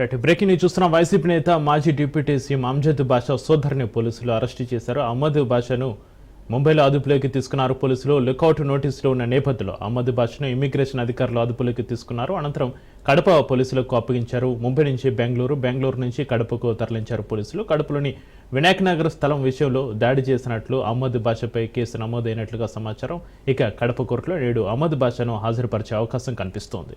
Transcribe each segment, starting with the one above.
Right breaking news చూస్తున్న YCP నేత మాజీ డిప్యూటీ సీఎం అమ్జద్ బాషా సోదరుని పోలీసులు అరెస్టు చేశారు. అహ్మద్ బాషాను ముంబైలో అదుపులోకి తీసుకున్నారు పోలీసులు. లుకౌట్ నోటీసులో ఉన్న నేపథ్యంలో అహ్మద్ బాషాను ఇమిగ్రేషన్ అధికారులు అదుపులోకి తీసుకున్నారు. అనంతరం కడప పోలీసులకు అప్పగించారు. ముంబై నుంచి బెంగళూరు నుంచి కడపకు తరలించారు పోలీసులు. కడపలోని వినాయక్ నగర్ స్థలం విషయంలో దాడి చేసినట్లు అహ్మద్ బాషాపై కేసు నమోదైనట్లుగా సమాచారం. ఇక కడప కోర్టులో నేడు అహ్మద్ బాషాను హాజరుపరిచే అవకాశం కనిపిస్తోంది.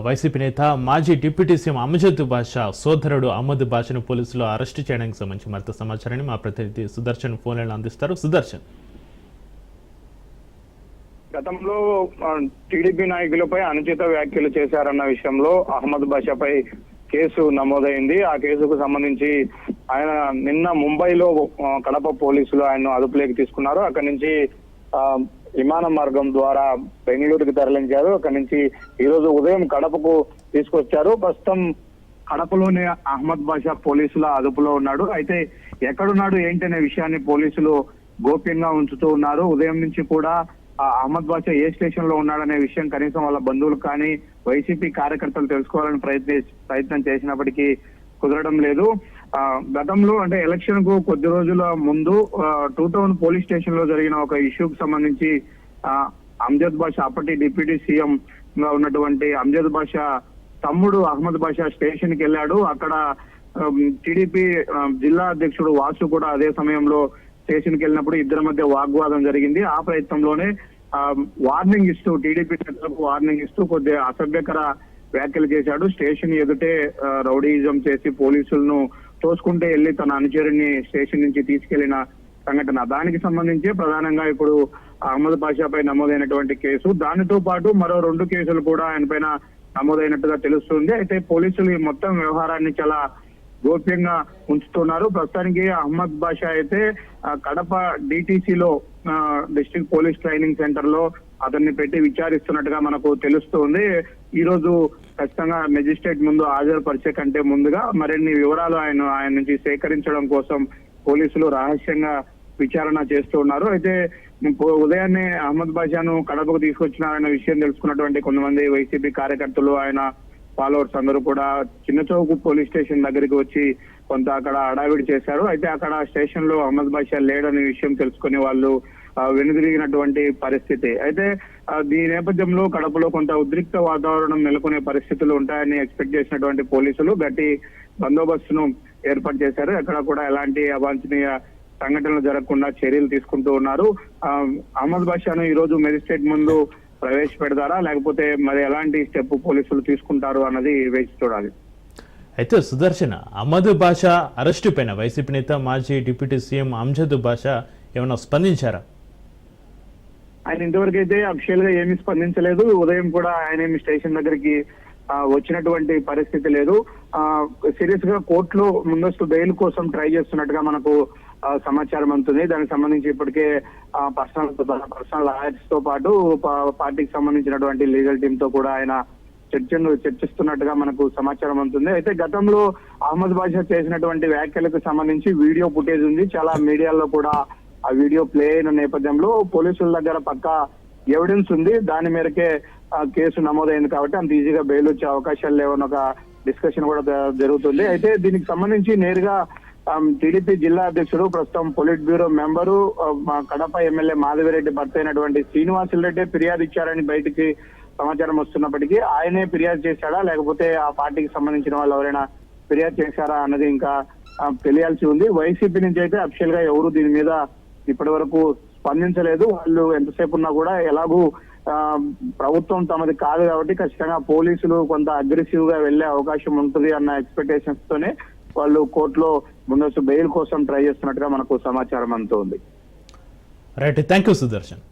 వైసీపీ నేత మాజీ డిప్యూటీ సీఎం అమ్జద్ బాషా సోదరుడు అహ్మద్ బాషాను పోలీసులు అరెస్టు చేయడానికి సంబంధించి మరింత సమాచారాన్ని మా ప్రతినిధి సుదర్శన్ ఫోన్ లైన్ అందిస్తారు. సుదర్శన్, గతంలో టీడీపీ నాయకులపై అనుచిత వ్యాఖ్యలు చేశారన్న విషయంలో అహ్మద్ బాషాపై కేసు నమోదైంది. ఆ కేసుకు సంబంధించి ఆయన నిన్న ముంబైలో కడప పోలీసులు ఆయన్ను అదుపులోకి తీసుకున్నారు. అక్కడి నుంచి విమాన మార్గం ద్వారా బెంగళూరుకి తరలించారు. అక్కడి నుంచి ఈ రోజు ఉదయం కడపకు తీసుకొచ్చారు. ప్రస్తుతం కడపలోనే అహ్మద్ బాషా పోలీసుల అదుపులో ఉన్నాడు. అయితే ఎక్కడున్నాడు ఏంటనే విషయాన్ని పోలీసులు గోప్యంగా ఉంచుతూ ఉన్నారు. ఉదయం నుంచి కూడా అహ్మద్ బాషా ఏ స్టేషన్ లో ఉన్నాడనే విషయం కనీసం వాళ్ళ బంధువులు కానీ వైసీపీ కార్యకర్తలు తెలుసుకోవాలని ప్రయత్నం చేసినప్పటికీ కుదరడం లేదు. గతంలో అంటే ఎలక్షన్ కు కొద్ది రోజుల ముందు 2 టౌన్ పోలీస్ స్టేషన్ లో జరిగిన ఒక ఇష్యూకి సంబంధించి అమ్జద్ బాషా అప్పటి డిప్యూటీ సీఎం గా ఉన్నటువంటి అమ్జద్ బాషా తమ్ముడు అహ్మద్ బాషా స్టేషన్ కి వెళ్ళాడు. అక్కడ టీడీపీ జిల్లా అధ్యక్షుడు వాసు కూడా అదే సమయంలో స్టేషన్ కి వెళ్ళినప్పుడు ఇద్దరి మధ్య వాగ్వాదం జరిగింది. ఆ ప్రయత్నంలోనే వార్నింగ్ ఇస్తూ టీడీపీ నేతలకు వార్నింగ్ ఇస్తూ కొద్దిగా అసభ్యకర వ్యాఖ్యలు చేశాడు. స్టేషన్ ఎదుటే రౌడీయిజం చేసి పోలీసులను తోసుకుంటే వెళ్లి తన అనుచరుని స్టేషన్ నుంచి తీసుకెళ్లిన సంఘటన. దానికి సంబంధించి ప్రధానంగా ఇప్పుడు అహ్మద్ బాషాపై నమోదైనటువంటి కేసు, దానితో పాటు మరో 2 కేసులు కూడా ఆయన పైన నమోదైనట్టుగా తెలుస్తుంది. అయితే పోలీసులు ఈ మొత్తం వ్యవహారాన్ని చాలా గోప్యంగా ఉంచుతున్నారు. ప్రస్తుతానికి అహ్మద్ బాషా అయితే కడప డిటిసిలో డిస్ట్రిక్ట్ పోలీస్ ట్రైనింగ్ సెంటర్ లో అతన్ని పెట్టి విచారిస్తున్నట్టుగా మనకు తెలుస్తుంది. ఈ రోజు ఖచ్చితంగా మెజిస్ట్రేట్ ముందు హాజరుపరిచే కంటే ముందుగా మరిన్ని వివరాలు ఆయన నుంచి సేకరించడం కోసం పోలీసులు రహస్యంగా విచారణ చేస్తూ ఉన్నారు. అయితే ఉదయాన్నే అహ్మద్ బాషాను కడపకు తీసుకొచ్చినారన్న విషయం తెలుసుకున్నటువంటి కొంతమంది వైసీపీ కార్యకర్తలు ఆయన ఫాలోవర్స్ అందరూ కూడా చిన్న చౌక్ పోలీస్ స్టేషన్ దగ్గరికి వచ్చి కొంత అక్కడ హడావిడి చేశారు. అయితే అక్కడ స్టేషన్ లో అహ్మద్ బాషా లేడనే విషయం తెలుసుకుని వాళ్ళు వెనుదిరిగినటువంటి పరిస్థితి. అయితే దీని నేపథ్యంలో కడపలో కొంత ఉద్రిక్త వాతావరణం నెలకొనే పరిస్థితులు ఉంటాయని ఎక్స్పెక్ట్ చేసినటువంటి పోలీసులు గట్టి బందోబస్తును ఏర్పాటు చేశారు. ఎక్కడ కూడా ఎలాంటి అవాంఛనీయ సంఘటనలు జరగకుండా చర్యలు తీసుకుంటూ ఉన్నారు. అహ్మద్ బాషాను ఈ రోజు మెజిస్ట్రేట్ ముందు ప్రవేశపెడతారా లేకపోతే మరి ఎలాంటి స్టెప్ పోలీసులు తీసుకుంటారు అన్నది వేచి చూడాలి. అయితే సుదర్శన్, అహ్మద్ బాషా అరెస్టు పైన వైసీపీ నేత మాజీ డిప్యూటీ సీఎం అమ్జద్ బాషా ఏమైనా స్పందించారా? ఆయన ఇంతవరకు అయితే అఫీషియల్ గా ఏమీ స్పందించలేదు. ఉదయం కూడా ఆయన ఏమి స్టేషన్ దగ్గరికి వచ్చినటువంటి పరిస్థితి లేదు. సీరియస్ గా కోర్టులో ముందస్తు బెయిల్ కోసం ట్రై చేస్తున్నట్టుగా మనకు సమాచారం అందుతుంది. దానికి సంబంధించి ఇప్పటికే పర్సనల్ లాయర్స్ తో పాటు పార్టీకి సంబంధించినటువంటి లీగల్ టీమ్ తో కూడా ఆయన చర్చిస్తున్నట్టుగా మనకు సమాచారం అందుతుంది. అయితే గతంలో అహ్మద్ బాషా చేసినటువంటి వ్యాఖ్యలకు సంబంధించి వీడియో ఫుటేజ్ ఉంది. చాలా మీడియాలో కూడా ఆ వీడియో ప్లే అయిన నేపథ్యంలో పోలీసుల దగ్గర పక్కా ఎవిడెన్స్ ఉంది. దాని మేరకే కేసు నమోదైంది కాబట్టి అంత ఈజీగా బెయిల్ వచ్చే అవకాశాలు లేవని ఒక డిస్కషన్ కూడా జరుగుతుంది. అయితే దీనికి సంబంధించి నేరుగా టీడీపీ జిల్లా అధ్యక్షుడు ప్రస్తుతం polit bureau member Kadapa MLA Madhavi Reddy భర్త అయినటువంటి శ్రీనివాసులరెడ్డి ఫిర్యాదు ఇచ్చారని బయటికి సమాచారం వస్తున్నప్పటికీ ఆయనే ఫిర్యాదు చేశాడా లేకపోతే ఆ పార్టీకి సంబంధించిన వాళ్ళు ఎవరైనా ఫిర్యాదు చేశారా అన్నది ఇంకా తెలియాల్సి ఉంది. వైసీపీ నుంచి అయితే అఫీషియల్ గా ఎవరు దీని మీద ఇప్పటి వరకు స్పందించలేదు. వాళ్ళు ఎంతసేపు ఉన్నా కూడా ఎలాగూ ప్రభుత్వం తమది కాదు కాబట్టి ఖచ్చితంగా పోలీసులు కొంత అగ్రెసివ్ గా వెళ్లే అవకాశం ఉంటుంది అన్న ఎక్స్పెక్టేషన్స్ తోనే వాళ్ళు కోర్టులో ముందస్తు బెయిల్ కోసం ట్రై చేస్తున్నట్టుగా మనకు సమాచారం అందుతోంది. Right, thank you Sudarshan.